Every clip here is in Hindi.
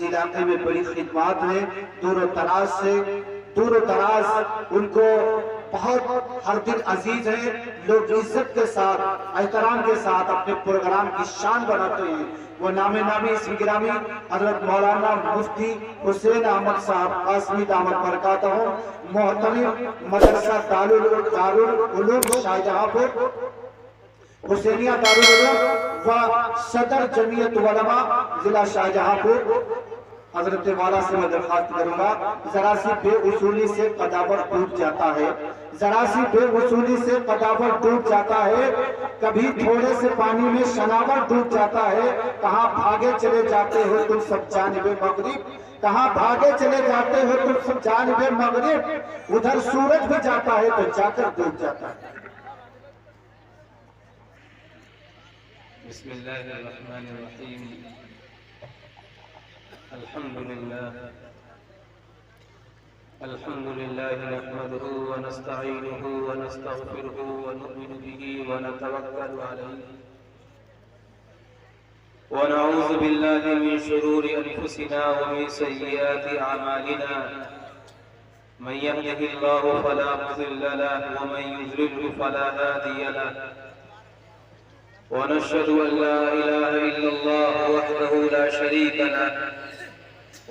इस इलाके में बड़ी खिदमत है, दूर दराज उनको बहुत हर दिन अजीज है। लोग इज्जत के साथ, एहतराम के साथ अपने प्रोग्राम की शान बनाते हैं। वो नामी इसमें गिरामी हजरत मौलाना मुफ्ती हुसैन अहमद साहब कासमी दामद बरकातहू मोहतमिम मदरसा दारुल उलूम शाहजहांपुर हुसैनिया दारुल उलूम व सदर जमीयत उलमा जिला शाहजहांपुर हजरत वाला से मैं दरखास्त करूंगा, जरा सी बेउसूली से कदावर टूट जाता है, जरा सी बेउसूली से कदावर टूट जाता है, कभी थोड़े से पानी में शनावर डूब जाता है। कहाँ भागे चले जाते हो तुम सब जानिबे मगरिब, कहाँ भागे चले जाते हो तुम सब जानिबे मगरिब, उधर सूरज भी जाता है तो जाकर डूब जाता है। बिस्मिल्लाहिर्रहमानिर्रहीम। अल्हम्दुलिल्लाह नहमदुहु व नस्तईनुहु व नस्तगफिरुहु व नु'मिनु बिही व नतवक्कलु अलैहि व नऊज़ु बिल्लाहि मिन शुरूरि अनफुसिना व मिन सय्यिआति अमालिना। मन यहदिहिल्लाहु फला मुज़िल्ल लहु व मन युज़लिल्हु फला हादिय लहु। व नशहदु अन ला इलाहा इल्लल्लाह वहदहु ला शरीका लहु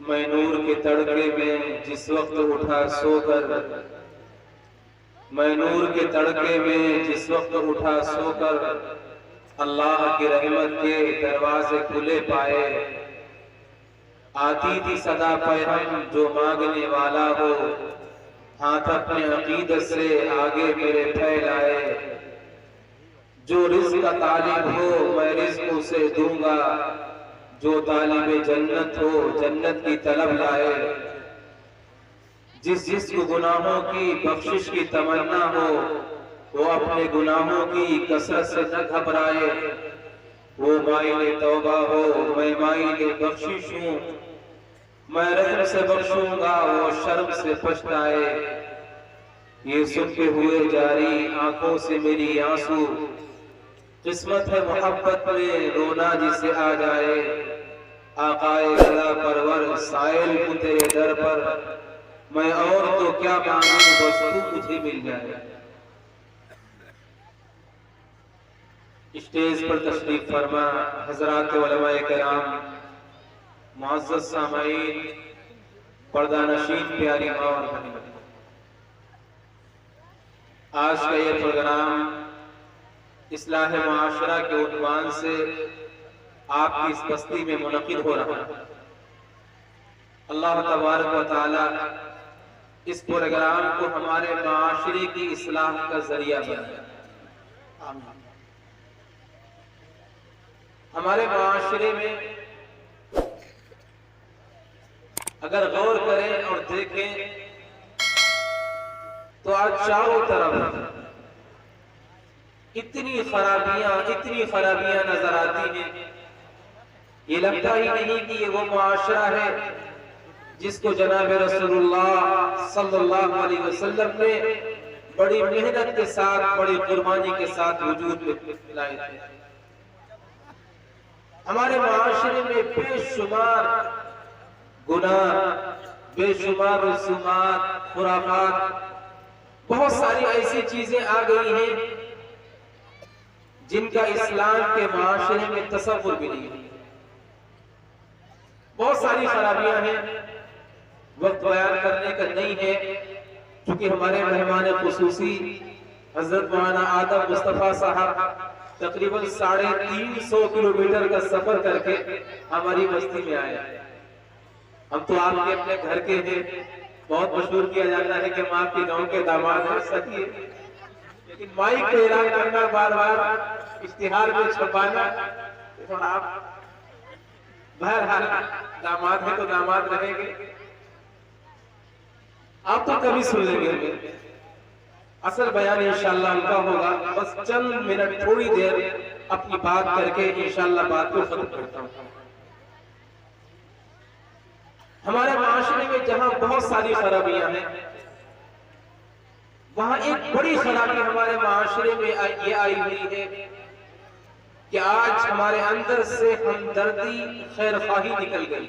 मैं नूर के तड़के में जिस वक्त उठा सोकर, मैं नूर के तड़के में जिस वक्त उठा सोकर अल्लाह की रहमत के दरवाजे खुले पाए, आती थी सदा पैगंबर जो मांगने वाला हो, हाथ अपने अकीदत से आगे मेरे फैलाए। जो रिज़्क़ का तालिब हो मैं रिज़्क़ उसे दूंगा, जो तालिब जन्नत हो जन्नत की तलब लाए। जिसको गुनाहों की बख्शिश की तमन्ना हो वो अपने गुनाहों की कसरत से न घबराए। वो माइले तौबा हो मैं माइले बख्शिश हूँ, मैं रहम से बख्शूंगा वो शर्म से पछताए। ये सुनते हुए जारी आंखों से मेरी आंसू, किस्मत है मोहब्बत में रोना जिसे आ जाए। आकाए गला परवर साइल हूँ तेरे दर पर, मैं और तो क्या मांगू बस तू मुझे मिल जाए। स्टेज पर तशरीफ फरमा हजरात उलमाए किराम, मुअज़्ज़ज़ सामाईन, पर्दा नशीन, प्यारी माँ और बहनें, आज का ये प्रोग्राम इस्लाह मुआशरा के उन्वान से आपकी इस बस्ती में मुनक़िद हो रहा है। अल्लाह तबारक व तआला इस प्रोग्राम को हमारे माशरे की इस्लाह का जरिया बनाए। हमारे माशरे में अगर गौर करें और देखें तो आज चारों तरफ इतनी खराबियां नजर आती हैं। ये लगता ही नहीं कि ये वो मुआशरा है जिसको जनाब रसूलुल्लाह सल्लल्लाहु अलैहि वसल्लम ने बड़ी मेहनत के साथ, बड़ी कुर्बानी के साथ वजूद में लाए थे। हमारे मुआशरे में बेशुमार गुनाह, बेशुमार रसूमात, खुराफात, बहुत सारी ऐसी चीजें आ गई हैं जिनका इस्लाम के माशरे में तसव्वुर भी नहीं है। बहुत सारी खराबियां हैं, वक्त बयान करने का नहीं है, क्योंकि हमारे मेहमान खुसूसी हजरत मौलाना आदम मुस्तफा साहब तकरीबन 350 किलोमीटर का सफर करके हमारी बस्ती में आए। हम तो आपके अपने घर के हैं, बहुत मशहूर किया जाता है कि हम आपके गांव के दामाद हैं, सही है, लेकिन माइक पे ऐलान करना, बार बार इश्तिहार में छपाना, तो आप बहरहाल दामाद है तो दामाद रहेंगे। आप तो कभी सुन लेंगे, असल बयान इंशाअल्लाह उनका होगा। बस चंद मिनट थोड़ी देर अपनी बात करके इंशाअल्लाह बात को खत्म करता हूं। हमारे माशरे में जहां बहुत सारी खराबियां हैं, वहां एक बड़ी खराबी हमारे माशरे में ये आई हुई है कि आज हमारे अंदर से हमदर्दी, खैर ख्वाही निकल गई,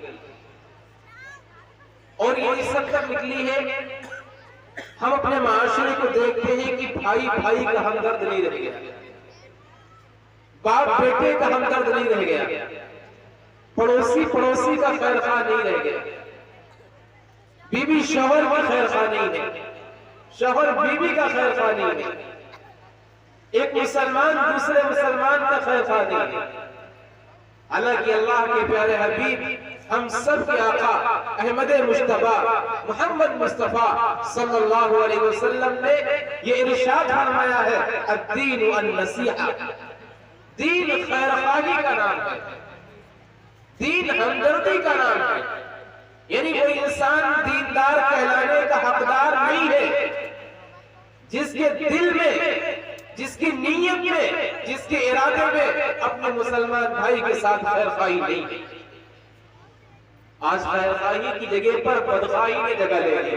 और ये इस हद तक निकली है हम अपने माशरे को देखते हैं कि भाई भाई का हमदर्द नहीं रह गया, बाप बेटे का हमदर्द नहीं रह गया, पड़ोसी पड़ोसी का खैर खा नहीं रह गया, बीवी शौहर का खैर खा नहीं है, शौहर बीवी का खैर खा नहीं है, एक मुसलमान दूसरे मुसलमान का खैर खा नहीं है। हालांकि अल्लाह के प्यारे हबीब, हम सब के आका अहमद मुश्तबा मोहम्मद मुस्तफा सल्लल्लाहु अलैहि वसल्लम ने ये इरशाद फरमाया है, अद्दीन अन-नसीहा, दीन खैरखाही का नाम है, दीन हमदर्दी का नाम है। यानी कोई इंसान दीनदार कहलाने का हकदार नहीं है जिसके दिल में, जिसकी नीयत में, जिसके इरादे में अपने मुसलमान भाई के साथ खैरखाही नहीं है। आज खैरखाही की जगह पर बदखाही ने जगह ले ली।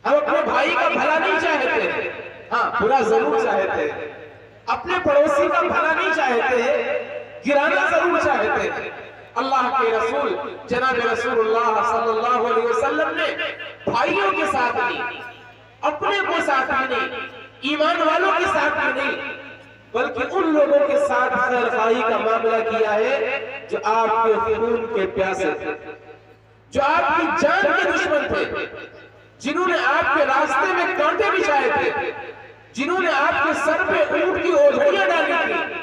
हम अपने भाई का भला नहीं चाहते, हाँ बुरा जरूर चाहते, अपने पड़ोसी का भला नहीं चाहते, गिराना जरूर चाहते। अल्लाह के रसूल जनाब रसूलुल्लाह सल्लल्लाहु अलैहि वसल्लम ने भाइयों के साथ नहीं, अपने को साथ में नहीं, ईमान वालों के साथ में नहीं, बल्कि उन लोगों के साथ खैरखाही का मामला किया है जो आपके खून के प्यासे थे, जो आपकी जान के दुश्मन थे, जिन्होंने आपके रास्ते में कांटे बिछाए थे, जिन्होंने आपके सर पे ऊंट की ओझड़ियां डाली थी,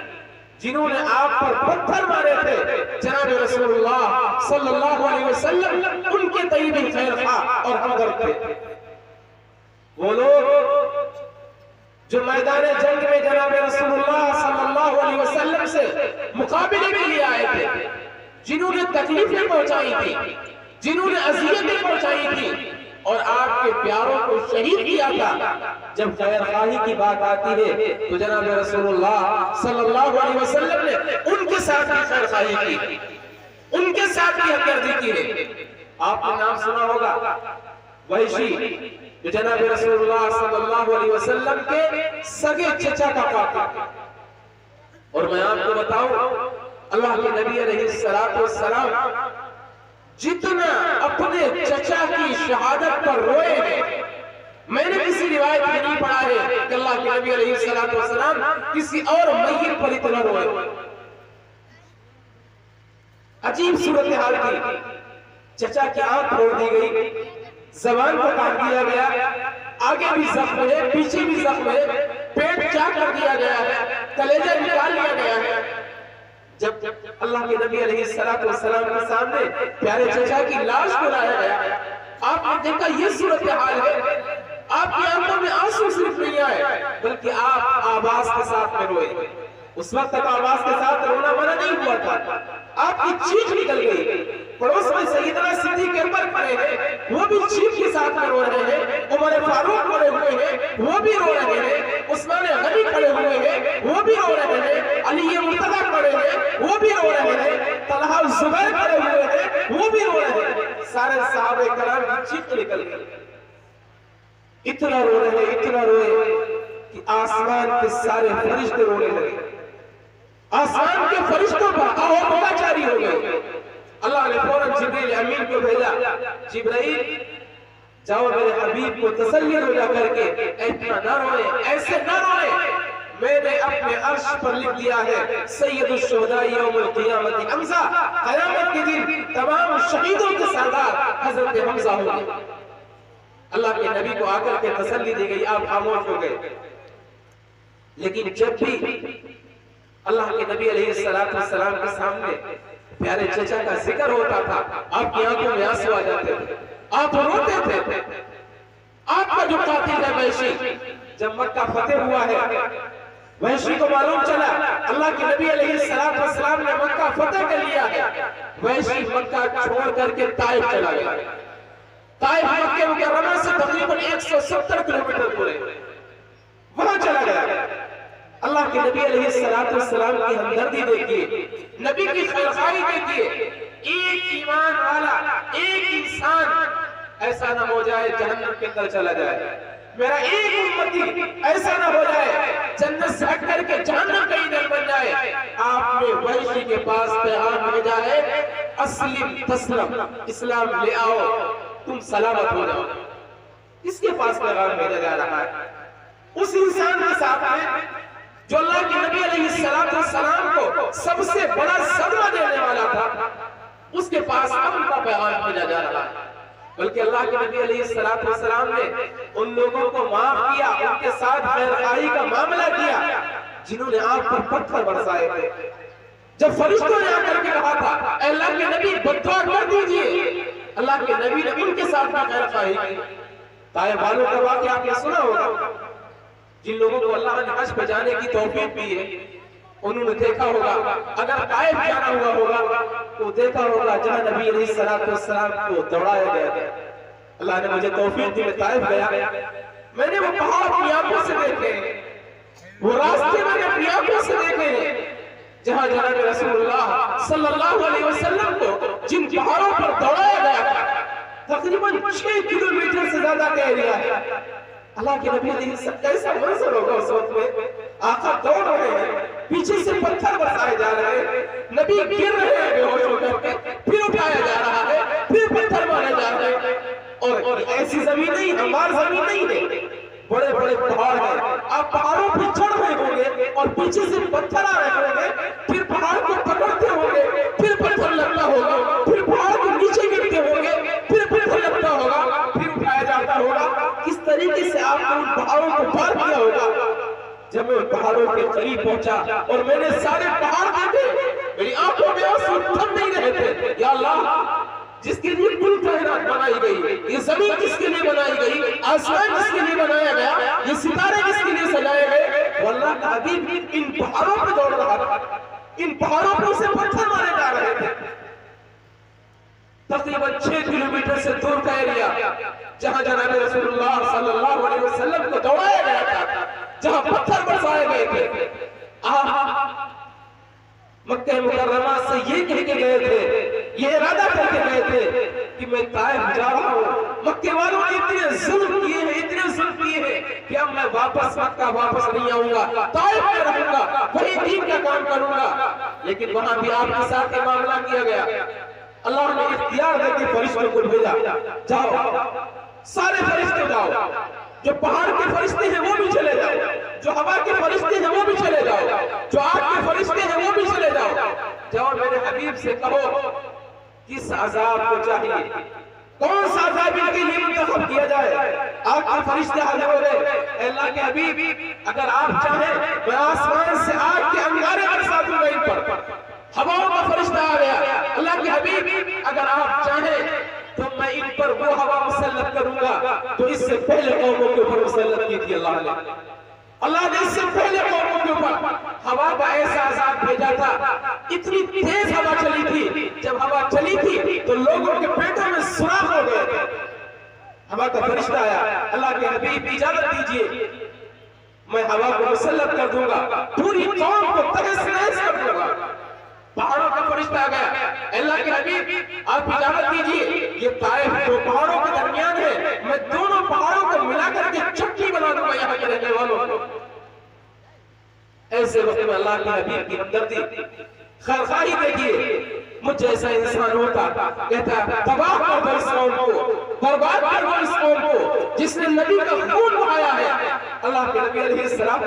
जिन्होंने आप पर पत्थर मारे थे। जनाब रसूलुल्लाह सल्लल्लाहु अलैहि वसल्लम उनके तईबी खैरखा और हमदर्द थे। वो लोग जो मैदान जंग में जनाब रसूलुल्लाह सल्लल्लाहु अलैहि वसल्लम से मुकाबले के लिए आए थे, जिन्होंने तकलीफें पहुंचाई थी, जिन्होंने अज़ियतें पहुंचाई थी और आपके प्यारों को शहीद किया था। जब खैरखाही की बात आती है तो जनाब रसूलुल्लाह सल्लल्लाहु अलैहि वसल्लम ने उनके साथ भी खैरखाही की, उनके साथ भी हमदर्दी की है। आपने नाम सुना होगा वहशी, जो जनाब रसूलुल्लाह सल्लल्लाहु अलैहि वसल्लम के सगे चचा का काका। और मैं आपको बताऊं, अल्लाह के नबी अलैहिस्सलातु वस्सलाम जितना अपने चचा की शहादत पर रोए हैं, मैंने किसी रिवायत में नहीं पढ़ा है कि अल्लाह के नबी अलैहिस्सलातु वस्सलाम किसी और मय्यत पर इतना रोए। अजीब सूरत हाल थी। चचा की आंख तोड़ दी गई, जबान को काट दिया गया, आगे भी जख्म है, पीछे भी जख्म है, पेट चाक कर दिया गया है, कलेजा निकाल लिया गया है। जब अल्लाह के नबी अलैहिस्सलातु वस्सलाम के सामने प्यारे चचा की लाश को लाया गया, आपने देखा ये सूरत हाल है। आपकी आंखों में आंसू सिर्फ नहीं आए, बल्कि आप आवाज के साथ में रोए। उस वक्त तक आवाज के साथ रोना मना नहीं हुआ था, आपकी चीख निकल गई। पड़ोस में सैयदना सिद्दीक़ अकबर खड़े हैं, वो भी चीख के साथ में रो रहे हैं। उमर फारूक खड़े हुए हैं, वो भी रो रहे हैं। उस्मान गनी खड़े हुए हैं, वो भी रो रहे हैं। अली मुर्तजा खड़े हैं, वो भी रो रहे हैं। तलहा जुबैर खड़े हुए हैं, वो भी रो रहे हैं। सारे सहाबे कराम की चीख निकल गई। इतना रो रहे, इतना रोए कि आसमान के सारे फरिश्ते रोने लगे। आसमान के फरिश्तों पर आहों जारी हो गए। अल्लाह ने फौरन जिब्रील अमीन को भेजा, जिब्रील जाओ मेरे हबीब को तसल्ली हो जा करके इतना ना रोए, ऐसे ना रोए। मैंने अपने अर्श पर लिख दिया है सैयदुश शुहदा यौमुल क़ियामत हमजा, क़यामत के दिन तमाम शहीदों के सरदार हजरत हमजा होंगे। अल्लाह के नबी को आकर के तसल्ली दी गई, आप खामोश हो गए। लेकिन जब भी अल्लाह के नबी अलैहिस्सलातु वस्सलाम के सामने प्यारे चचा का जिक्र होता था, आपकी आंखों में आंसू आ जाते थे। आप रोते थे। आपका जो कातिल है वैशी, जब मक्का फतेह हुआ है, वैशी को मालूम चला अल्लाह के नबी अलैहिस्सलाम ने मक्का फतेह कर लिया है, वैशी मक्का छोड़ करके ताइफ चला गया। ताइफ मक्के मुकर्रमा से तकरीबन 170 किलोमीटर दूर है, वहां चला गया। अल्लाह के नबी अलैहिस्सलाम की हमदर्दी देखिए, नबी की खैरखाई देखिए। एक ईमान वाला, एक इंसान ऐसा ना हो जाए जहन्नम के अंदर चला जाए। मेरा एक उम्मती ऐसा ना हो जाए जन्नत से हट करके जहन्नम का ईंधन बन जाए। आपने वैशी के पास पैगाम भेजा है, अस्लिम तस्लम, इस्लाम ले आओ, तुम सलामत हो जाओ। इसके पास पैगाम भेजा जा रहा है। उस इंसान के साथ में जो अल्लाह के नबी अलैहिस्सलाम को सबसे बड़ा सदमा देने वाला था, उसके पास अमन का पैगाम भेजा जा रहा है। बल्कि अल्लाह के नबी अलैहिस्सलाम ने उन लोगों को माफ किया, उनके साथ खैरखाई का मामला किया जिन्होंने आप पर पत्थर बरसाए थे। जब फरिश्तों ने आकर के कहा था अल्लाह के नबी बद्दुआ कर दीजिए, अल्लाह के नबी ने उनके साथ भी खैरखाई की। ताइफ वालों का वाकया आपने सुना होगा, जिन लोगों को अल्लाह ने हज पे जाने की तौफीक दी है, उन्होंने देखा होगा, अगर ताइफ जाना हुआ होगा तो देखा होगा जहां नबी अलैहिस्सलाम को दौड़ाया गया था। अल्लाह ने मुझे तौफीक दी, मैं ताइफ गया, मैंने वो पहाड़ अपनी आंखों से देखे, वो रास्ते मैंने अपनी आंखों से देखे जहां जनाब रसूलुल्लाह सल्लल्लाहु अलैहि वसल्लम को जिन पहाड़ों पर दौड़ाया गया था, तकरीबन 6 किलोमीटर से ज्यादा का एरिया है। अल्लाह के नबी अलैहिस्सलाम कैसा मंजर होगा उस वक्त में, आका दौड़ रहे हैं, पीछे से पत्थर बरसाए जा रहे हैं, नबी गिर रहे हैं बेहोश होकर के, फिर उठाया जा रहा है, फिर पत्थर मारे जा रहे हैं। और ऐसी जमीन नहीं, हमारी जमीन नहीं है, बड़े बड़े पहाड़ हैं। आप पहाड़ों पर चढ़ रहे होंगे और पीछे से पत्थर आ रहे होंगे, फिर पहाड़ को पकड़ते होंगे, फिर पत्थर लगता होगा, फिर पहाड़ को नीचे गिरते होंगे, फिर पत्थर लगता होगा, फिर उठाया जाता होगा। किस तरीके से आपने उन पहाड़ों को पार किया होगा। जब मैं उन पहाड़ों के करीब पहुंचा और मैंने सारे पहाड़ देखे, मेरी आंखों में आंसू थम नहीं रहे थे। या अल्लाह, जिसके लिए कुल कायनात बनाई गई, ये जमीन किसके लिए बनाई गई, आसमान किसके लिए बनाया गया, ये सितारे किसके लिए सजाए गए, वो अल्लाह का हबीब इन पहाड़ों पर दौड़ रहा था, इन पहाड़ों पर उसे पत्थर मारे जा रहे थे। तकरीबन 6 किलोमीटर से दूर का एरिया जहां जनाब रसूलुल्लाह सल्लल्लाहु अलैहि वसल्लम को दौड़ाया गया था, जहां पत्थर बरसाए गए थे। मक्का मुकर्रमा से ये कह के गए थे, ये इरादा करके गए थे कि मैं ताइफ जा रहा हूं। मक्के वालों ने इतने जुल्म किए हैं, इतने जुल्म किए हैं कि अब मैं वापस मक्का वापस नहीं आऊंगा, ताइफ में रहूंगा, वही दीन का काम करूंगा। लेकिन वहां भी आपके साथ ये मामला किया गया। अल्लाह ने इख्तियार देके फरिश्तों को भेजा, जाओ सारे फरिश्ते जाओ, जो पहाड़ के फरिश्ते हैं वो भी चले जाओ, जो हवा के फरिश्ते हैं वो भी चले जाओ, जो आग के फरिश्ते हैं वो भी चले जाओ। जाओ मेरे हबीब से कहो किस अजाब को चाहिए, कौन सा अजाब इनके लिए मुंतखब किया जाए। आग के फरिश्ते हाजिर हो गए, अल्लाह के हबीब अगर आप चाहें मैं आसमान से आग के अंगारे बरसा दूंगा इन पर। हवाओं का फरिश्ता आ गया, अल्लाह के हबीब अगर आप चाहें तो मैं इन पर वो हवा मुसल्लत करूंगा तो इससे पहले कौमों के ऊपर मुसल्लत की थी अल्लाह ने। अल्लाह ने इससे पहले कौमों के ऊपर हवा का ऐसा अजाब भेजा था, इतनी तेज हवा चली थी, जब हवा चली थी तो लोगों के पेटों में सुराख हो गए थे। हवा का फरिश्ता आया, अल्लाह के हबीब इजाजत दीजिए, मैं हवा को मुसल्लत कर दूंगा, पूरी कौम को तहस नहस कर दूंगा। पहाड़ों का फरिश्ता आ गया, अल्लाह के हबीब आप इजाजत दीजिए, ये ताइफ दो पहाड़ों के दरमियान है, मैं दोनों पहाड़ों को मिलाकर के चक्की बना दूंगा यहाँ के रहने वालों को। ऐसे वक्त में अल्लाह के हबीब की हमदर्दी, खैरखाई देखिए। मुझ जैसा इंसान होता कहता तबाह कर दो इस कौम को, बर्बाद कर दो इस कौम को जिसने नबी का खून बहाया है। अल्लाह के नबी अलैहिस्सलाम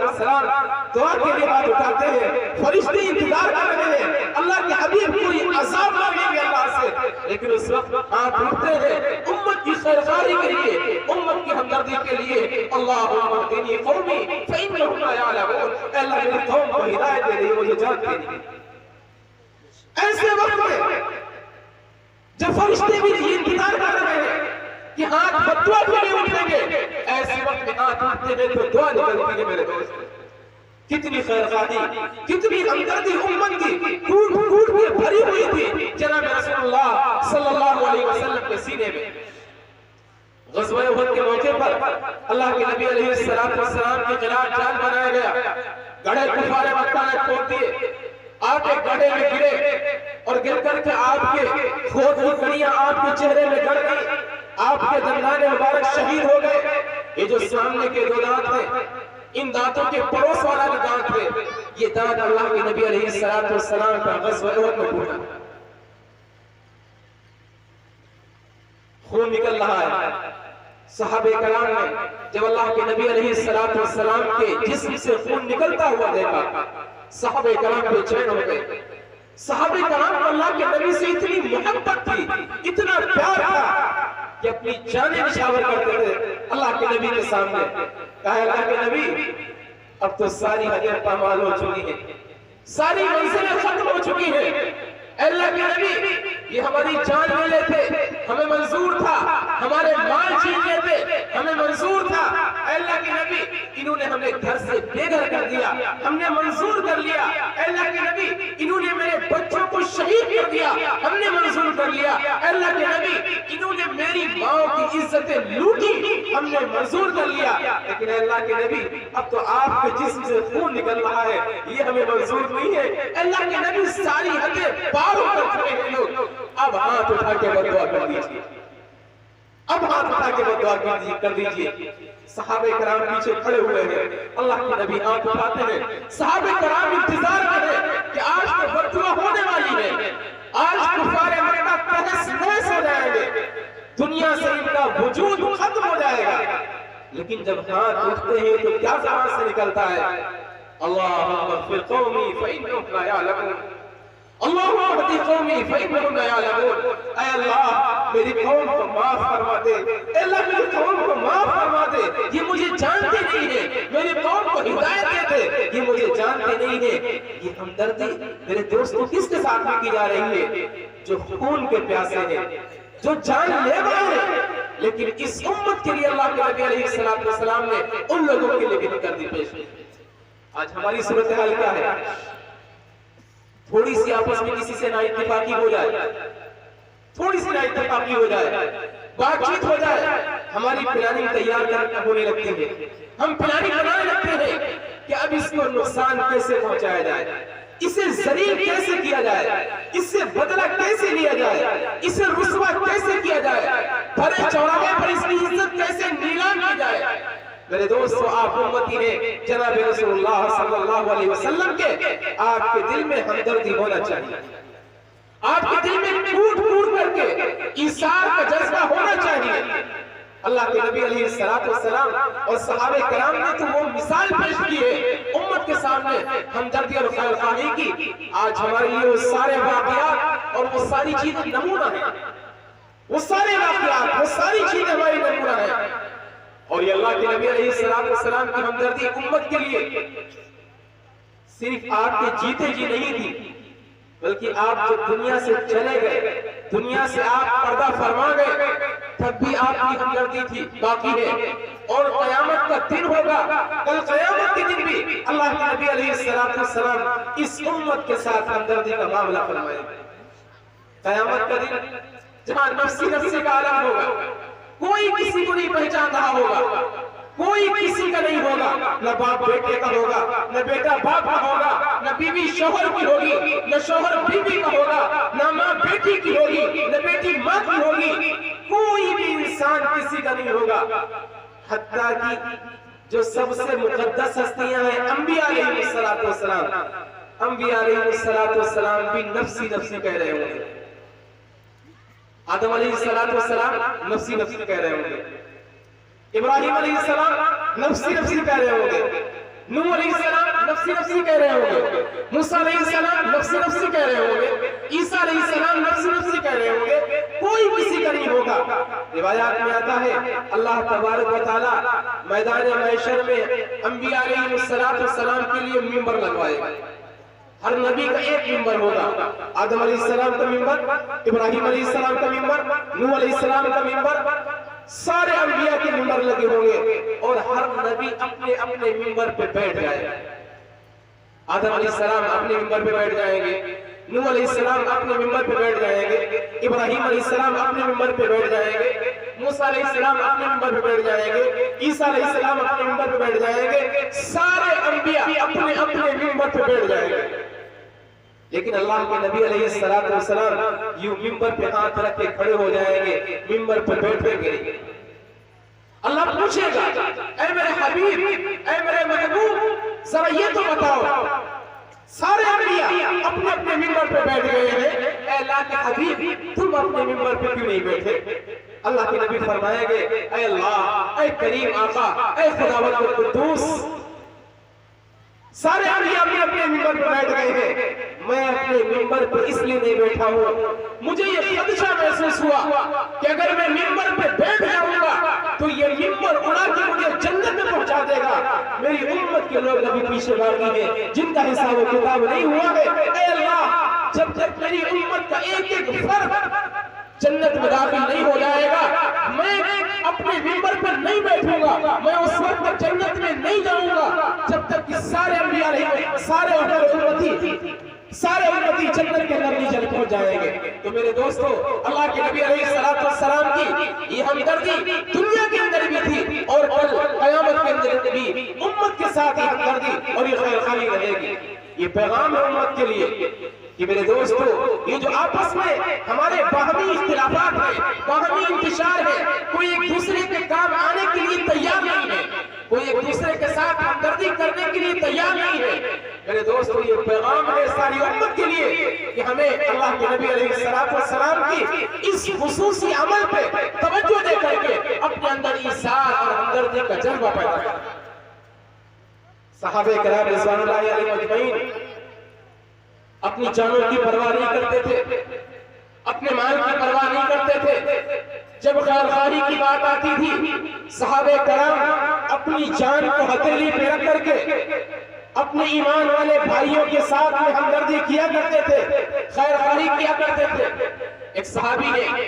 दुआ के लिए हाथ उठाते हैं, फरिश्ते इंतजार कर रहे हैं, अल्लाह के हबीब कोई अज़ाब मांगेंगे अल्लाह से, लेकिन उस वक्त हाथ उठते हैं उम्मत की खैरखाई के लिए, उम्मत की हमदर्दी के लिए। अल्लाहुम्मा हदीनी कौमी फइन्नहुम ला यअलमून, अल्लाह मेरी कौम को हिदायत दे दे, मुझे जानते नहीं। ऐसे वक्त में जब फरिश्ते भी इंतजार कर रहे हैं, कि हाथ बदुआ के लिए उठेंगे, ऐसे वक्त में हाथ उठते हैं तो दुआ निकलती है मेरे दोस्त। कितनी खैरखादी, कितनी हमदर्दी उम्मत की कूट कूट के भरी हुई थी जनाब रसूलुल्लाह सल्लल्लाहु अलैहि वसल्लम के सीने में। ग़ज़वा उहद के मौके पर अल्लाह के नबी अलैहिस्सलातु वस्सलाम के खिलाफ जाल बनाया गया, गड़े कुफारे मक्का ने तोड़ दिए, आप एक गड्ढे में गिरे और गिर करके आपके खोद की कड़ियां आपके चेहरे में गड़ गई, आपके दंदाने मुबारक शहीद हो गए। ये जो सामने के दो दांत हैं, इन दांतों के पड़ोस वाला जो दांत है, ये दांत अल्लाह के नबी अलैहिस्सलातु वस्सलाम का ग़ज़वा उहद में टूटा, खून निकल रहा है। सहाबे कराम ने जब अल्लाह के नबी अलैहिस्सलातु वस्सलाम के जिस्म से खून निकलता हुआ देखा, सहाबे कराम बेचैन हो गए। सहाबे कराम को अल्लाह के नबी से इतनी मोहब्बत थी, इतना प्यार था कि अपनी जानें निछावर करते थे अल्लाह के नबी के सामने। कहा अल्लाह के नबी, अब तो सारी हदें पामाल हो चुकी हैं, सारी मंजिलें खत्म हो चुकी हैं। अल्लाह के नबी, ये हमारी जान ले लेते हमें मंजूर था, हमारे माल छीन लेते हमें मंजूर था। अल्लाह के नबी, इन्होंने हमें घर से बेघर कर दिया, हमने मंजूर कर लिया। अल्लाह के नबी, इन्होंने मेरे बच्चों को शहीद कर दिया, हमने मंजूर कर लिया। अल्लाह के नबी, इन्होंने मेरी माँ की इज्जतें लूटी, हमने मंजूर कर लिया। लेकिन अल्लाह के नबी, अब तो आपके जिस्म से खून निकल रहा है, ये हमें मंजूर नहीं है। अल्लाह के नबी, सारी हदें पार कर चुके हैं लोग, अब हाथ उठा के बदुआ कर दीजिए, अब हाथ उठा के बदुआ कर दीजिए। सहाबे कराम पीछे खड़े हुए हैं, अल्लाह के नबी हाथ उठाते हैं। सहाबे कराम इंतजार कर रहे हैं कि आज तो बदुआ होने वाली है, आज कुफारे मक्का तहस नहस हो जाएंगे, दुनिया से इनका वजूद खत्म हो जाएगा। लेकिन जब हाथ उठते हैं तो क्या ज़बान से निकलता है? अल्लाहुम्मा इग़फिर क़ौमी फ़इन्नहुम ला यअलमून, अल्लाहुम्मा हदी क़ौमी फ़इन्नहुम ला यअलमून। ऐ अल्लाह, मेरी कौम को माफ फरमा दे, अल्लाह मेरी कौम को माफ फरमा दे, ये मुझे जानते नहीं है, मेरी कौम को हिदायत दे दे, ये मुझे जानते नहीं है। ये हमदर्दी मेरे दोस्तों किसके साथ में की जा रही है? जो खून के प्यासे हैं, जो जानलेवा है। लेकिन इस उम्मत के लिए अल्लाह के नबी अलैहिस्सलातु वस्सलाम ने उन लोगों के लिए भी हमदर्दी पेश की। आज हमारी सूरत हाल क्या है? थोड़ी सी आपस में किसी से ना इत्तेफाकी हो जाए, थोड़ी सी ना इत्तेफाकी हो जाए, बातचीत हो जाए, हमारी प्लानिंग तैयार होने लगती है, हम प्लानिंग बनाने लगते हैं कि अब इसको नुकसान कैसे पहुंचाया जाए, इसे जलील कैसे किया जाए, इससे बदला कैसे लिया जाए, इसे रुस्वा कैसे किया जाए, भरे चौराहे पर इसकी इज्जत कैसे नीलाम की जाए। मेरे दोस्तों, आप उम्मती हैं जनाब रसूलुल्लाह सल्लल्लाहु अलैहि वसल्लम के, आपके दिल में हमदर्दी होना चाहिए, आपके दिल में कूट कूट करके ईसार का जज्बा होना चाहिए। अल्लाह के नबी अलैहिस्सलातु वस्सलाम और सहाबे कराम ने तो वो मिसाल पेश की है उम्मत के सामने हमदर्दी और खैरखानी की। आज हमारे लिए वो सारे वाक़यात और वो सारी चीजें नमूना है, वो सारे वाक़यात, वो सारी चीजें हमारी नमूना है। और ये अल्लाह के नबी अलैहिस्सलातु वस्सलाम की हमदर्दी उम्मत के लिए सिर्फ आपके जीते जी नहीं थी, बल्कि आप जब दुनिया से चले गए, दुनिया से आप पर्दा फरमा गए, तब भी आपकी हमदर्दी थी, बाकी है। और क़यामत का दिन होगा, कल क़यामत के दिन भी अल्लाह के नबी अलैहिस्सलातु वस्सलाम इस उम्मत के साथ हमदर्दी का मामला फरमाएंगे। क़यामत का दिन जहां नफ्सी नफ्सी का आलम होगा, कोई किसी को नहीं पहचान रहा होगा, कोई किसी का नहीं होगा, न बाप बेटे का होगा, न बेटा बाप का होगा, न बीवी शौहर की होगी, न शौहर बीवी का होगा, न माँ बेटी की होगी, न बेटी माँ की होगी, कोई भी इंसान किसी का नहीं होगा। हत्ता कि जो सबसे मुक़द्दस हस्तियां हैं अंबिया अलैहिस्सलातु वस्सलाम, अंबिया अलैहिस्सलातु वस्सलाम भी नफ्सी नफ्सी कह रहे होंगे। आदम अलैहिस्सलातु वस्सलाम नफ्सी नफ्सी कह रहे होंगे, इब्राहिम अलैहिस्सलाम नफ्सी नफ्सी कह रहे होंगे, नूह अलैहिस्सलाम नफ्सी नफ्सी कह रहे होंगे, मूसा अलैहिस्सलाम नफ्सी नफ्सी कह रहे होंगे, ईसा अलैहिस्सलाम नफ्सी नफ्सी कह रहे होंगे, कोई किसी का नहीं होगा। रिवायात में आता है अल्लाह तबारक व तआला मैदान महशर में अंबिया अलैहिस्सलातु वस्सलाम के लिए मिंबर लगवाएगा। हर नबी का एक मिंबर होगा, आदम अलैहिस्सलाम का मिंबर, इब्राहिम अलैहिस्सलाम का मिंबर, नूह अलैहिस्सलाम का मिंबर, सारे अंबिया के मिंबर लगे होंगे और हर नबी अपने अपने मिंबर पे बैठ जाएगा। आदम अलैहिस्सलाम अपने मिंबर पे बैठ जाएंगे, नूह अलैहिस्सलाम अपने मिंबर पे बैठ जाएंगे, इब्राहिम अलैहिस्सलाम अपने मिंबर पे बैठ जाएंगे, मूसा अलैहिस्सलाम अपने मिंबर पे बैठ जाएंगे, ईसा अलैहिस्सलाम अपने मिंबर पे बैठ जाएंगे। सारे अंबिया अपने अपने मिंबर पे बैठ जाएंगे। लेकिन अल्लाह के नबी अलैहिस्सलाम यूं मिंबर पे हाथ रख के खड़े हो जाएंगे, मिंबर पे बैठेंगे। अल्लाह पूछेगा, ऐ मेरे हबीब, ऐ मेरे महबूब, जरा ये तो बताओ, सारे अंबिया अपने अपने मिंबर पे बैठ गए हैं, ऐ अल्लाह के हबीब तुम अपने मिंबर पे क्यों नहीं बैठे? अल्लाह के नबी फरमाएंगे, ऐ अल्लाह, ऐ करीम आका, ऐ खुदावंद कुद्दूस, सारे अंबिया अपने अपने मिंबर पे बैठ गए हैं, मैं अपने मिंबर पे इसलिए नहीं बैठा हूँ, मुझे ये खदशा महसूस हुआ कि अगर मैं मिंबर पे बैठ जाऊंगा तो ये मिंबर उड़ा के मुझे जन्नत में पहुंचा देगा। मेरी उम्मत के लोग अभी पीछे बाकी हैं जिनका हिसाब व किताब नहीं हुआ है। ऐ अल्लाह, जब तक मेरी उम्मत का एक एक फर्द जन्नत में दाखिल नहीं हो जाएगा, मैं अपने मिंबर पर नहीं बैठूंगा, मैं उस वक्त तक जन्नत में नहीं जाऊंगा जब तक कि सारे अंबिया नहीं, सारे उम्मती जन्नत के अंदर नहीं पहुंच जाएंगे। तो मेरे दोस्तों, अल्लाह के नबी अलैहिस्सलाम की ये हमदर्दी दुनिया के अंदर भी थी और कल क़यामत के अंदर भी उम्मत के साथ ये हमदर्दी और ये खैरखानी रहेगी। ये पैगाम है उम्मत के लिए कि मेरे दोस्तों, ये जो आपस में हमारे बाहमी इख्तिलाफात है, बाहमी इंतशार है, कोई एक दूसरे के काम आने के लिए तैयार नहीं है, कोई एक दूसरे के साथ हमदर्दी करने के लिए तैयार नहीं है। मेरे दोस्तों, ये पैगाम है सारी उम्मत के लिए कि हमें अल्लाह के नबी अलैहिस्सलाम की इस खुसूसी अमल पे तवज्जो दे करके अपने अंदर ईसार और हमदर्दी का जज्बा पैदा करें। सहाबे किराम रिज़वानुल्लाहि अलैहिम अजमईन अपनी जानों की परवाह नहीं करते थे, अपने माल की परवाह नहीं करते थे। जब खैरखानी की बात आती थी, सहाबे किराम अपनी जान को हथेली पे रख करके अपने ईमान वाले भाइयों के साथ में हमदर्दी किया करते थे, खैरखानी किया करते थे। एक सहाबी ने,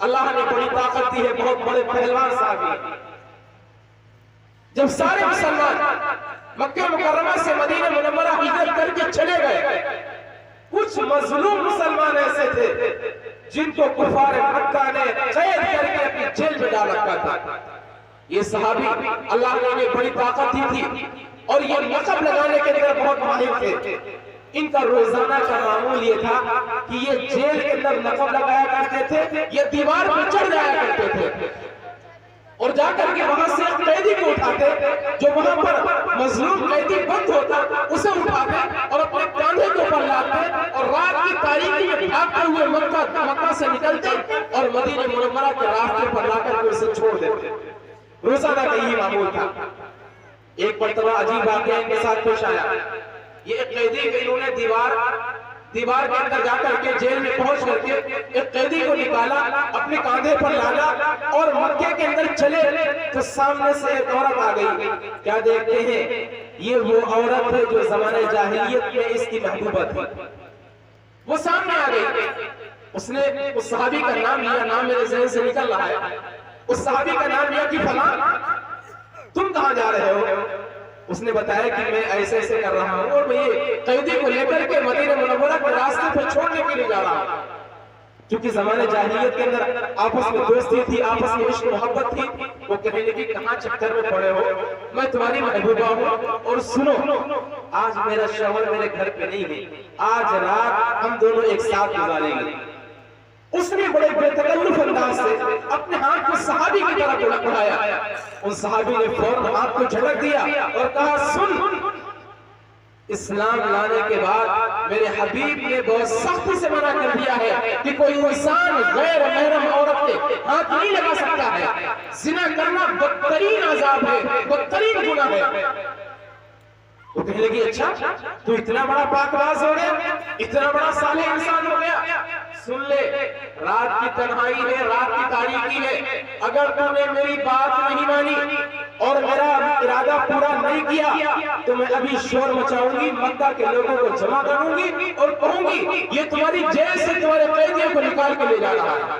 अल्लाह ने बड़ी ताकत दी है, बहुत बड़े पहलवान साहबी, जब सारे मुसलमान मक्का मुकर्रमा से मदीना मुनव्वरा हिजरत करके चले गए, कुछ मजलूम मुसलमान ऐसे थे जिनको कुफार मक्का ने कैद करके अपनी जेल में डाल रखा था। ये सहाबी अल्लाह ने इन्हें बड़ी ताकत दी थी और ये लक़ब लगाने के अंदर बहुत माहिर थे। इनका रोजाना का मामूल ये था कि ये जेल के अंदर लक़ब लगाया करते थे, ये दीवार पर चढ़ जाया करते थे और जाकर के वहां से कैदी को उठाते, जो वहां पर मजलूम कैदी बंद होता उसे उठाते और अपने कांधे के ऊपर लाते और रात की तारीकी में भागते हुए मक्का से निकलते और मदीना मुनव्वरा के रास्ते पर लाकर के उसे छोड़ देते। रोजाना का यही मामूल था। एक मरतबा अजीब वाकया इनके साथ पेश आया। ये एक कैदी को इन्होंने दीवार के अंदर जाकर के जेल में पहुंच करके एक कैदी को निकाला, अपने कांधे पर लाना और मक्के के अंदर चले तो सामने से एक औरत आ गई। क्या देखते हैं, ये वो औरत है जो ज़माने जाहिलियत में इसकी महबूबा थी। वो सामने आ गई, उसने उस सहाबी का नाम लिया, नाम मेरे ज़हन से निकल रहा है, उस सहाबी का नाम लिया कि फलां, तुम कहां जा रहे हो? उसने बताया कि मैं ऐसे ऐसे कर रहा हूं और मैं ये कैदी को लेकर के मदीना मुनव्वरा के रास्ते पर छोड़ने के लिए जा रहा हूं। क्योंकि ज़माने जाहिलियत के अंदर आपस में दोस्ती थी, आपस में इश्क मोहब्बत थी। वो कहने लगी, कहां चक्कर में पड़े हो, मैं तुम्हारी महबूबा हूं और सुनो, आज मेरा शौहर मेरे घर पे नहीं है, आज रात हम दोनों एक साथ गुजारेंगे। उसने बड़े बेतकल्लुफ अंदाज से अपने हाथ को सहाबी की तरफ बढ़ाया। उस सहाबी ने फौरन हाथ को झटक दिया और कहा, सुन, इस्लाम लाने के बाद मेरे हबीब ने बहुत सख्ती से मना कर दिया है कि कोई इंसान गैर महरम औरत के हाथ नहीं लगा सकता है। जिना करना बदतरीन अजाब है, बदतरीन गुनाह है। वो कहने लगी, अच्छा तू इतना बड़ा पाकबाज हो गया, इतना बड़ा साले इंसान हो गया। सुन ले, रात की तन्हाई है, रात की तारीकी है, अगर तूने मेरी बात नहीं मानी और मेरा इरादा पूरा नहीं किया तो मैं अभी शोर मचाऊंगी, मक्का के लोगों को जमा करूंगी और कहूंगी ये तुम्हारी जेल से तुम्हारे कैदियों को निकाल के ले जा रहा है।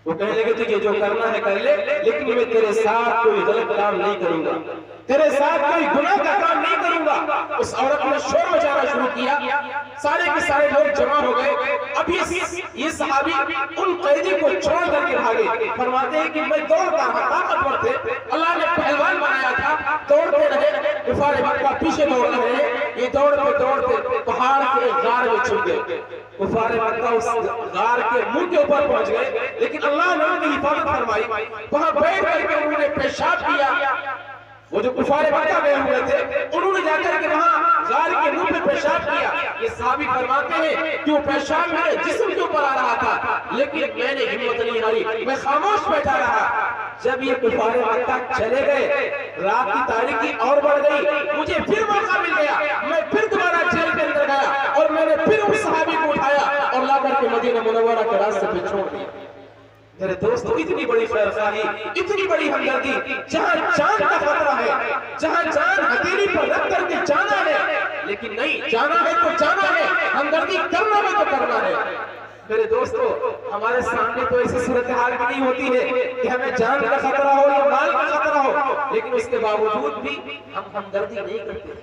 वो कहने लगे तुझे जो करना है कर ले, लेकिन मैं तेरे साथ कोई गलत काम नहीं करूंगा, तेरे साथ कोई गुनाह का काम नहीं करूंगा। उस औरत ने शोर मचाना शुरू किया, सारे के सारे लोग जमा हो गए। अब ये सहाबी उन कैदी को छोड़ करके भागे। फरमाते हैं कि मैं दौड़ता था, ताकतवर थे, अल्लाह ने पहलवान बनाया था, दौड़ते रहे, कुफार मक्का पीछे दौड़ रहे। ये दौड़ते दौड़ते पहाड़ के गार में छुप गए। कुफार मक्का उस गार के मुंह के ऊपर पहुंच गए, लेकिन अल्लाह ने उनकी हिफाजत फरमाई। वहां बैठ करके उन्होंने पेशाब किया। वो जो कुफार मक्का गए हुए थे, उन्होंने जाकर के वहां गार के मुंह पे पेशाब किया। ये सहाबी फरमाते हैं कि वो पेशाब मेरे जिस्म के ऊपर आ रहा था, लेकिन मैंने हिम्मत नहीं हारी, मैं खामोश बैठा रहा। जब ये कुफार मक्का चले गए, रात की तारीकी और बढ़ गई, मुझे फिर मौका मिल गया, मैं फिर दोबारा जेल के अंदर गया और मैंने फिर उस सहाबी को उठाया और लाकर के मदीना मुनव्वरा के रास्ते पे छोड़ दिया। मेरे दोस्तों, इतनी बड़ी खैरखाही, इतनी बड़ी हमदर्दी, जहां जान का खतरा है, जहां जान हथेली पर रख करके जाना है, लेकिन नहीं, जाना है तो जाना है, हमदर्दी करना है तो करना है। मेरे दोस्तों, हमारे सामने तो ऐसी सूरत हाल भी नहीं होती है कि हमें जान का खतरा हो या माल का खतरा हो, लेकिन उसके बावजूद भी हम हमदर्दी नहीं करते,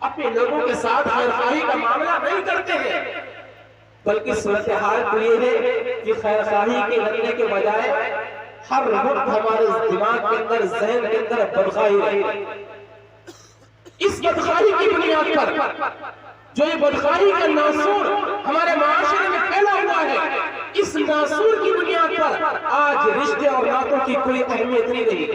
अपने लोगों के साथ खैरखाही का मामला नहीं करते हैं। बल्कि सूरत हाल तो ये है कि खैरखाही के लगने के बजाय हर वक्त हमारे दिमाग के अंदर, जहन के अंदर बदखाही रहे। इस बदखाही की बुनियाद पर, जो ये बदखाही का नासूर हमारे माशरे में फैला हुआ है, इस नासूर की बुनियाद पर आज रिश्ते और नातों की कोई अहमियत नहीं रही।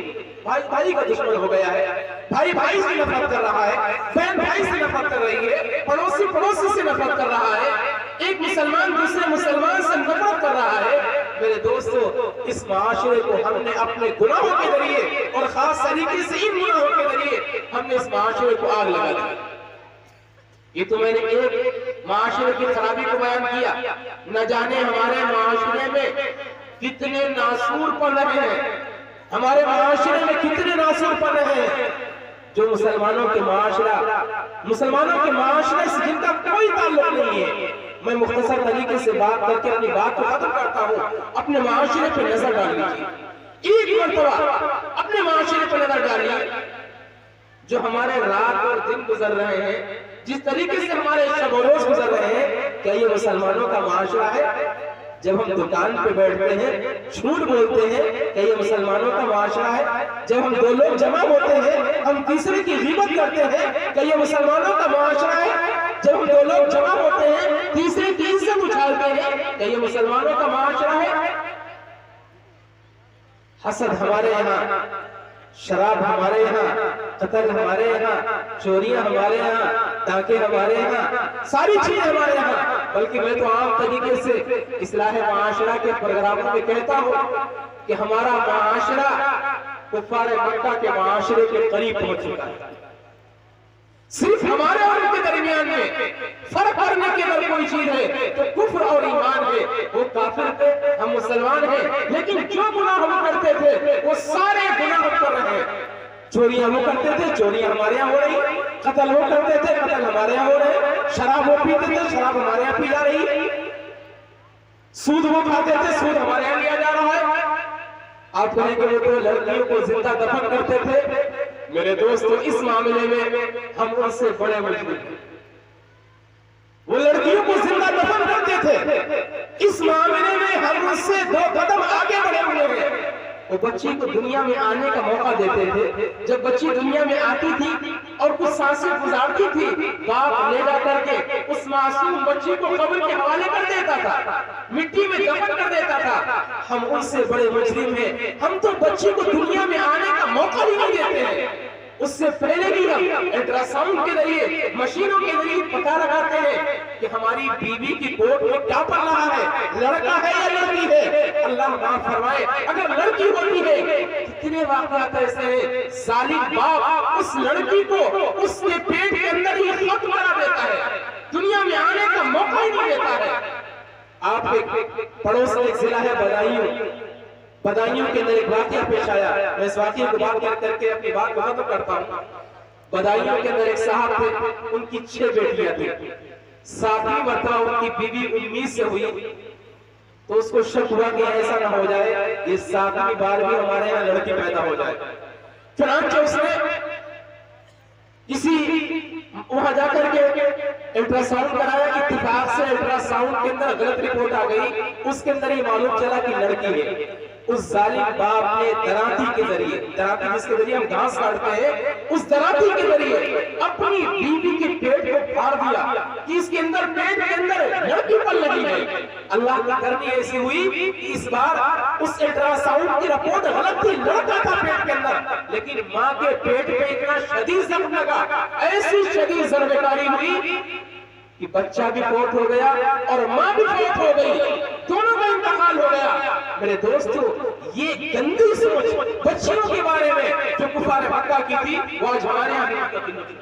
भाई भाई का दुश्मन हो गया है, भाई भाई से नफरत कर रहा है, बहन भाई से नफरत कर रही है, पड़ोसी पड़ोसी से नफरत कर रहा है, एक मुसलमान दूसरे मुसलमान से नफरत कर रहा है। मेरे दोस्तों, इस माशरे को हमने अपने गुनाहों के जरिए और खास तरीके से इन गुनाहों के जरिए हमने इस माशरे को आग लगा दी। ये तो मैंने एक माशरे की खराबी को बयान किया, न जाने हमारे माशरे में कितने नासूर पड़ रहे हैं, हमारे माशरे में कितने नासूर पड़ रहे हैं, जो मुसलमानों के माशरे से जिनका कोई ताल्लुक नहीं है। मैं मुख्तसर तरीके से बात करके अपनी बात को खत्म करता हूँ। अपने माशरे पे नजर डाल लीजिए, एक मरतबा अपने माशरे पे नजर डालिए। जो हमारे रात और दिन गुजर रहे हैं, जिस तरीके से हमारे शब और रोज गुजर रहे हैं, क्या ये मुसलमानों का माशरा है? जब हम दुकान पे बैठते हैं, झूठ बोलते हैं, क्या ये मुसलमानों का माशरा है? जब हम दो लोग जमा होते हैं, हम तीसरे की ग़ीबत करते हैं, क्या ये मुसलमानों का माशरा है? जब हम दो लोग जमा होते हैं, तीसरे तीन से उछालते हैं, क्या ये मुसलमानों का माशरा है? हसद हमारे यहाँ, शराब हमारे यहाँ, कत्ल हमारे यहाँ, चोरियां हमारे यहाँ, डाके हमारे यहाँ, सारी चीजें हमारे यहाँ। बल्कि मैं तो आम तरीके से इस्लाह माशरा के प्रोग्रामों में कहता हूँ कि हमारा माशरा कुफार मक्का के माशरे के करीब पहुंच चुका है। सिर्फ हमारे और उनके दरमियान में फर्क करने की अगर कोई चीज है तो कुफ्र और ईमान है। वो काफिर थे, हम मुसलमान हैं, लेकिन जो गुनाह हम करते थे वो सारे गुनाह हम कर रहे हैं। चोरियां वो करते थे, चोरियां हमारे यहाँ हो रही, कत्ल वो करते थे, कत्ल हमारे यहाँ हो रहे, शराब वो पीते थे, शराब हमारे यहाँ पी जा रही, सूद वो खाते थे, सूद हमारे यहाँ लिया जा रहा है। आप कहेंगे वो तो लड़कियों को जिंदा दफन करते थे। मेरे दोस्तों, इस मामले में हम उनसे बड़े मजबूर हैं। वो लड़कियों को जिंदा दफन करते थे, इस मामले में हम उससे 2 कदम आगे बढ़े हुए हैं। वो बच्ची को दुनिया में आने का मौका देते थे। जब बच्ची दुनिया में आती थी और कुछ सांसें गुजारती थी, बाप ले जा करके उस मासूम बच्ची को कब्र के हवाले कर देता था, मिट्टी में दफन कर देता था। हम उनसे बड़े मुजरिम हैं। हम तो बच्ची को दुनिया में आने का मौका ही नहीं देते हैं। उससे पहले भी हम अल्ट्रासाउंड के जरिए, मशीनों के जरिए पता लगाते हैं कि हमारी बीवी की कोट में क्या पड़ रहा है, लड़का है या लड़की है। अल्लाह माफ फरमाए, अगर लड़की होती है, कितने वाक़यात ऐसे हैं, जालिम बाप उस लड़की को उसके पेट के अंदर ही खत्म करा देता है, दुनिया में आने का मौका ही नहीं देता है। आपके पड़ोस में एक जिला है बदायूं के अंदर एक वाकया पेश आया। मैं इस वाकये को बात करके अपनी बात को खत्म करता हूँ। बदायूं के अंदर एक साहब थे, उनकी 6 बेटियां थी। 7वीं मरतबा उनकी बीवी 19 से हुई। तो उसको शक हुआ कि ऐसा ना हो जाए ये 7वीं बार भी हमारे यहाँ लड़की पैदा हो जाए। चुनांचे उसने किसी वहां जाकर के अल्ट्रासाउंड कराया, इत्तेफाक से अल्ट्रासाउंड के अंदर गलत रिपोर्ट आ गई, उसके अंदर ये मालूम चला कि लड़की है। उस जालिम बाप ने दराती के जरिए, दराती जिसके जरिए हम घास काटते हैं, उस दराती के जरिए अपनी बीवी के पेट को फाड़ दिया कि इसके अंदर पेट के अंदर लड़की पल लगी है। अल्लाह की करनी ऐसी हुई कि इस बार उस अल्ट्रासाउंड की रिपोर्ट गलत थी, लड़का था पेट के अंदर, लेकिन माँ के पेट पे इतना शदीद जख्म लगा, ऐसी शदीद ज़र्बेकारी हुई कि बच्चा भी फौत हो गया और माँ भी फौत हो गई, दोनों का इंतकाल हो गया। मेरे दोस्तों, ये गंदी सोच बच्चियों के बारे में जो कुफार मक्का की थी, वो आज हमारे यहाँ की नहीं थी।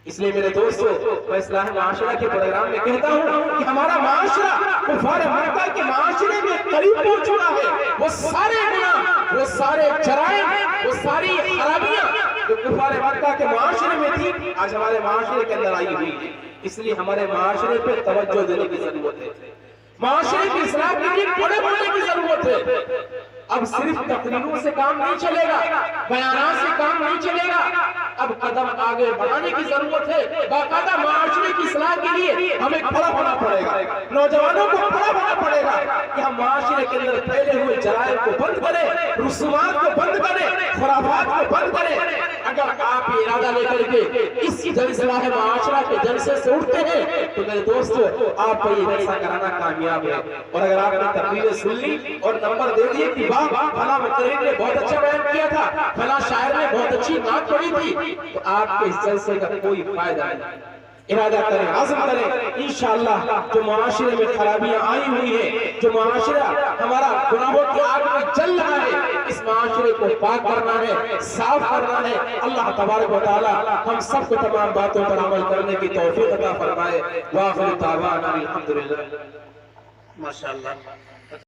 इसलिए मेरे दोस्तों, मैं इस्लाह माशरा के प्रोग्राम में कहता हूँ कि हमारा माशरा कुफार मक्का के माशरे में करीब पहुंच चुका है। वो सारे गुनाह, वो सारे जराइम, वो सारी खराबियां जो कुफार मक्का के माशरे में थी, आज हमारे माशरे के अंदर आई हुई है। इसलिए हमारे माशरे पे तवज्जो देने की जरूरत है, माशरे की इस्लाह के लिए बड़े बनने की जरूरत है। अब सिर्फ तकरीरों से काम नहीं चलेगा, बयानात से काम नहीं चलेगा, अब कदम आगे बढ़ाने की जरूरत है। बाकायदा माशरे की इस्लाह के लिए हमें खड़ा होना पड़ेगा, नौजवानों को खड़ा होना पड़ेगा कि हम माशरे के अंदर फैले हुए जराइम को बंद करें, रुसूमात को बंद करें, खुराफात को बंद करें। अगर आप इरादा लेकर के इस इस्लाह माशरा के जलसे से उठते हैं तो मेरे दोस्तों, आप ये जलसा कराना कामयाब है। और अगर आपने तकरीरें सुन ली और नंबर दे दिए कि फला मुतर्रिर ने बहुत अच्छा बयान किया था, फला शायर ने बहुत अच्छी बात पढ़ी थी, तो आपके इस जलसे का कोई फायदा नहीं। इरादा करें, आज़म करें, इंशाअल्लाह जो मुआशरे में खराबियां आई हुई है, जो मुआशरा हमारा गुनाहों की आग में जल रहा है, इस मुआशरे को पाक करना है, साफ करना है। अल्लाह तबारक व तआला हम सबको तमाम बातों पर अमल करने की तौफीक अता फरमाए। व आखिर दावाना अल्हम्दुलिल्लाह। माशाअल्लाह।